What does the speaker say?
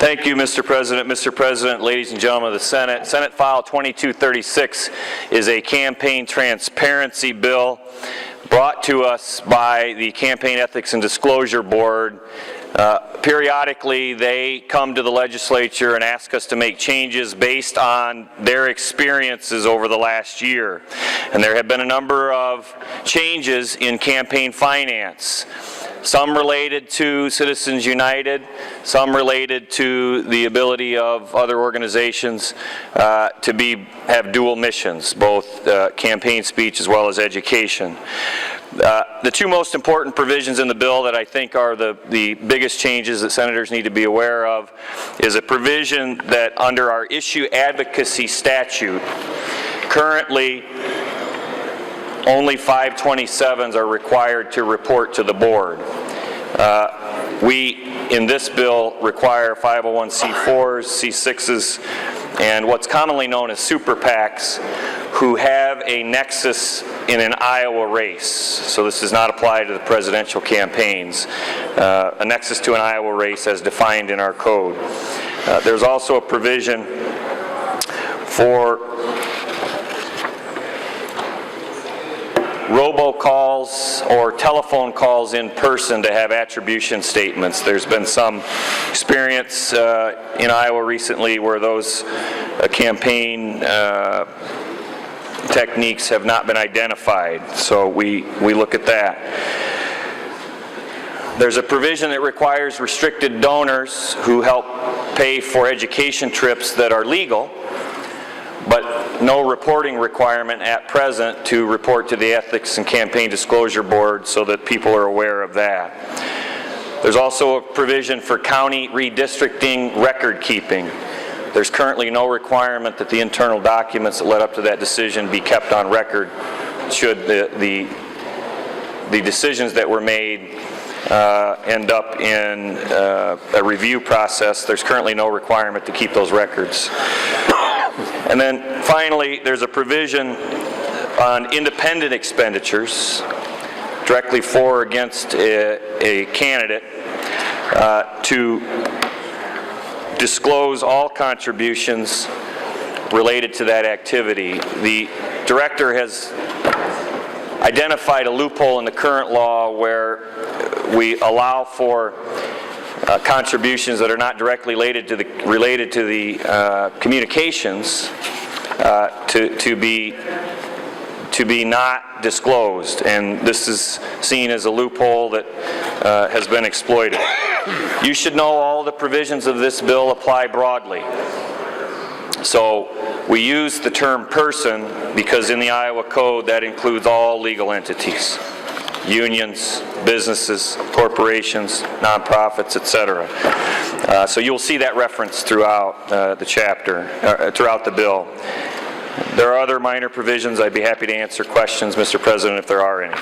Thank you, Mr. President. Mr. President, ladies and gentlemen of the Senate, Senate File 2236 is a campaign transparency bill brought to us by the Campaign Ethics and Disclosure Board. Periodically, they come to the legislature and ask us to make changes based on their experiences over the last year. And there have been a number of changes in campaign finance. Some related to Citizens United, some related to the ability of other organizations to have dual missions, both campaign speech as well as education. The two most important provisions in the bill that I think are the biggest changes that senators need to be aware of is a provision that under our issue advocacy statute, currently only 527s are required to report to the board. We, in this bill, require 501c4s, C6s, and what's commonly known as super PACs who have a nexus in an Iowa race. So this does not apply to the presidential campaigns. A nexus to an Iowa race as defined in our code. There's also a provision for robocalls or telephone calls in person to have attribution statements. There's been some experience in Iowa recently where those campaign techniques have not been identified, so we look at that. There's a provision that requires restricted donors who help pay for education trips that are legal, but no reporting requirement at present to report to the Ethics and Campaign Disclosure Board so that people are aware of that. There's also a provision for county redistricting record keeping. There's currently no requirement that the internal documents that led up to that decision be kept on record should the decisions that were made end up in a review process. There's currently no requirement to keep those records. And then finally, there's a provision on independent expenditures directly for or against a candidate to disclose all contributions related to that activity. The director has identified a loophole in the current law where we allow for contributions that are not directly related to the communications to be not disclosed, and this is seen as a loophole that has been exploited. You should know all the provisions of this bill apply broadly. So we use the term person because in the Iowa Code that includes all legal entities. Unions, businesses, corporations, nonprofits, etc. So you'll see that reference throughout the chapter, throughout the bill. There are other minor provisions. I'd be happy to answer questions, Mr. President, if there are any.